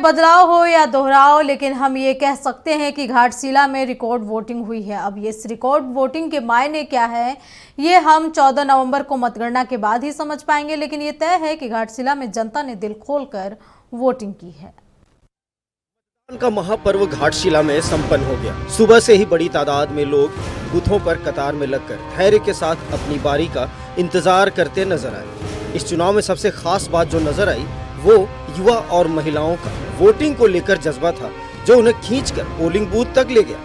बदलाव हो या दोहराव, लेकिन हम ये कह सकते हैं कि घाटशिला में रिकॉर्ड वोटिंग हुई है। अब ये इस रिकॉर्ड वोटिंग के मायने क्या है, ये हम 14 नवंबर को मतगणना के बाद ही समझ पाएंगे। लेकिन ये तय है कि घाटशिला में जनता ने दिल खोलकर वोटिंग की है। का महापर्व घाटशिला में संपन्न हो गया। सुबह से ही बड़ी तादाद में लोग बूथों पर कतार में लगकर धैर्य के साथ अपनी बारी का इंतजार करते नजर आए। इस चुनाव में सबसे खास बात जो नजर आई वो युवा और महिलाओं का वोटिंग को लेकर जज्बा था, जो उन्हें खींचकर पोलिंग बूथ तक ले गया।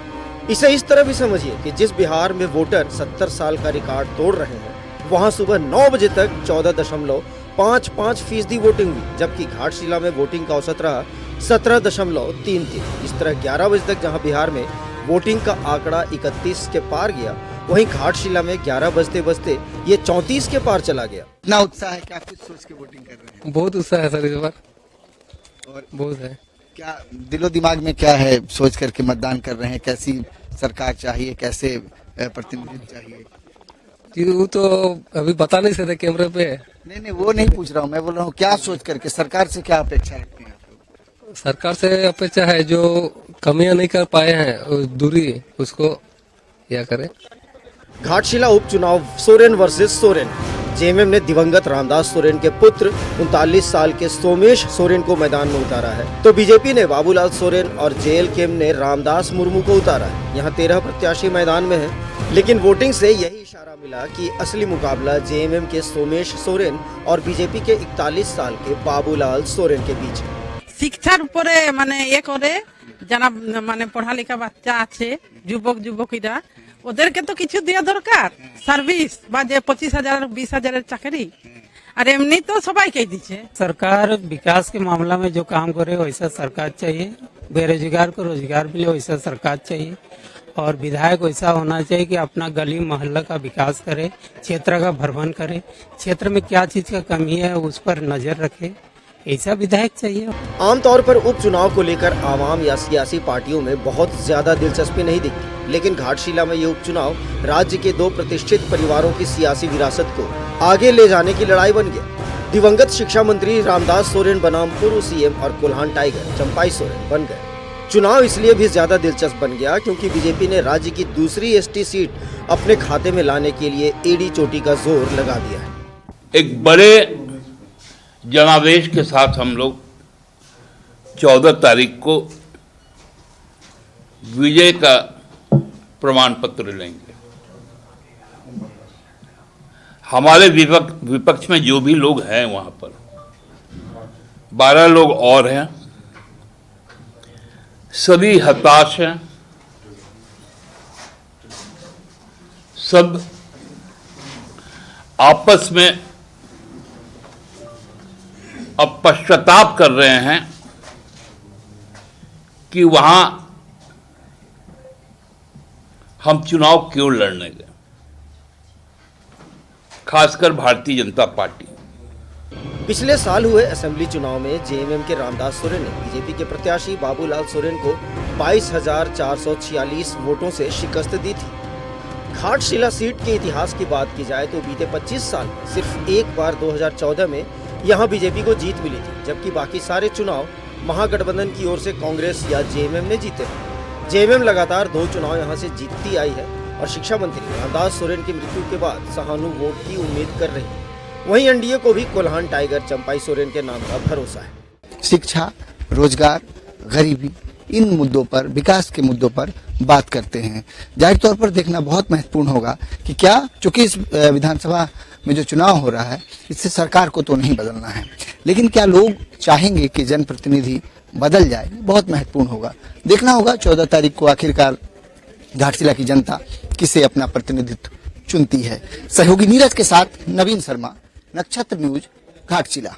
इसे इस तरह भी समझिए कि जिस बिहार में वोटर 70 साल का रिकॉर्ड तोड़ रहे हैं, वहां सुबह 9 बजे तक 14.55% वोटिंग हुई, जबकि घाटशिला में वोटिंग का औसत रहा 17.33। इस तरह 11 बजे तक जहां बिहार में वोटिंग का आंकड़ा 31 के पार गया, वहीं घाटशिला में 11 बजते बजते ये 34 के पार चला गया। इतना उत्साह है, क्या कुछ सोच के वोटिंग कर रहे हैं? बहुत उत्साह है सर इस बार, और बहुत है। क्या दिलो दिमाग में क्या है सोच करके मतदान कर रहे हैं? कैसी सरकार चाहिए, कैसे प्रतिनिधि चाहिए? जी वो तो अभी बता नहीं सकते कैमरे पे। नहीं वो नहीं पूछ रहा हूँ, मैं बोल रहा हूँ क्या सोच करके सरकार से क्या अपेक्षा रखते हैं आप लोग? सरकार से अपेक्षा है जो कमियां नहीं कर पाए हैं दूरी उसको क्या करे। घाटशिला उपचुनाव सोरेन वर्सेस सोरेन। जेएमएम ने दिवंगत रामदास सोरेन के पुत्र 39 साल के सोमेश सोरेन को मैदान में उतारा है, तो बीजेपी ने बाबूलाल सोरेन और जेएलकेएम ने रामदास मुर्मू को उतारा है। यहाँ 13 प्रत्याशी मैदान में हैं, लेकिन वोटिंग से यही इशारा मिला कि असली मुकाबला जेएमएम के सोमेश सोरेन और बीजेपी के 41 साल के बाबूलाल सोरेन के बीच है। শিক্ষার উপরে মানে করে যারা মানে পড়ালেখা বাচ্চা আছে যুবক যুবতীরা ওদেরকে তো কিছু দেওয়া দরকার, সার্ভিস বা যে 25,000 20,000 চাকরি, আর এমনি তো সবাইকেই দিচ্ছে। सरकार विकास के मामला में जो काम करे वैसा सरकार चाहिए, बेरोजगार को रोजगार मिले वैसा सरकार चाहिए, और विधायक वैसा होना चाहिए कि अपना गली मोहल्ला का विकास करे, क्षेत्र का भ्रमण करे, क्षेत्र में क्या चीज का कमी है उस पर नजर रखे, ऐसा विधायक चाहिए। आमतौर पर उपचुनाव को लेकर आवाम या सियासी पार्टियों में बहुत ज्यादा दिलचस्पी नहीं दिखती, लेकिन घाटशिला में ये उपचुनाव राज्य के 2 प्रतिष्ठित परिवारों की सियासी विरासत को आगे ले जाने की लड़ाई बन गया। दिवंगत शिक्षा मंत्री रामदास सोरेन बनाम पूर्व सीएम और कोल्हान टाइगर चंपाई सोरेन बन गए। चुनाव इसलिए भी ज्यादा दिलचस्प बन गया क्योंकि बीजेपी ने राज्य की दूसरी एसटी सीट अपने खाते में लाने के लिए एड़ी चोटी का जोर लगा दिया है। एक बड़े जनादेश के साथ हम लोग 14 तारीख को विजय का प्रमाण पत्र लेंगे। हमारे विपक्ष में जो भी लोग हैं वहां पर 12 लोग और हैं, सभी हताश हैं, सब आपस में अब पश्चाताप कर रहे हैं कि वहां हम चुनाव क्यों लड़ने गए, खासकर भारतीय जनता पार्टी। पिछले साल हुए असेंबली चुनाव में जेएमएम के रामदास सोरेन ने बीजेपी के प्रत्याशी बाबूलाल सोरेन को 22,446 वोटों से शिकस्त दी थी। घाटशिला सीट के इतिहास की बात की जाए तो बीते 25 साल में सिर्फ एक बार 2014 में यहां बीजेपी को जीत मिली थी, जबकि बाकी सारे चुनाव महागठबंधन की ओर से कांग्रेस या जेएमएम ने जीते। जेएमएम लगातार 2 चुनाव यहां से जीतती आई है और शिक्षा मंत्री रामदास सोरेन की मृत्यु के बाद सहानु वोट की उम्मीद कर रही है। वहीं एनडीए को भी कोल्हान टाइगर चंपाई सोरेन के नाम का भरोसा है। शिक्षा, रोजगार, गरीबी, इन मुद्दों पर, विकास के मुद्दों पर बात करते हैं। जाहिर तौर पर देखना बहुत महत्वपूर्ण होगा कि क्या, चूंकि इस विधानसभा में जो चुनाव हो रहा है इससे सरकार को तो नहीं बदलना है, लेकिन क्या लोग चाहेंगे कि जनप्रतिनिधि बदल जाए, बहुत महत्वपूर्ण होगा। देखना होगा 14 तारीख को आखिरकार घाटशिला की जनता किसे अपना प्रतिनिधित्व चुनती है। सहयोगी नीरज के साथ नवीन शर्मा, नक्षत्र न्यूज, घाटशिला।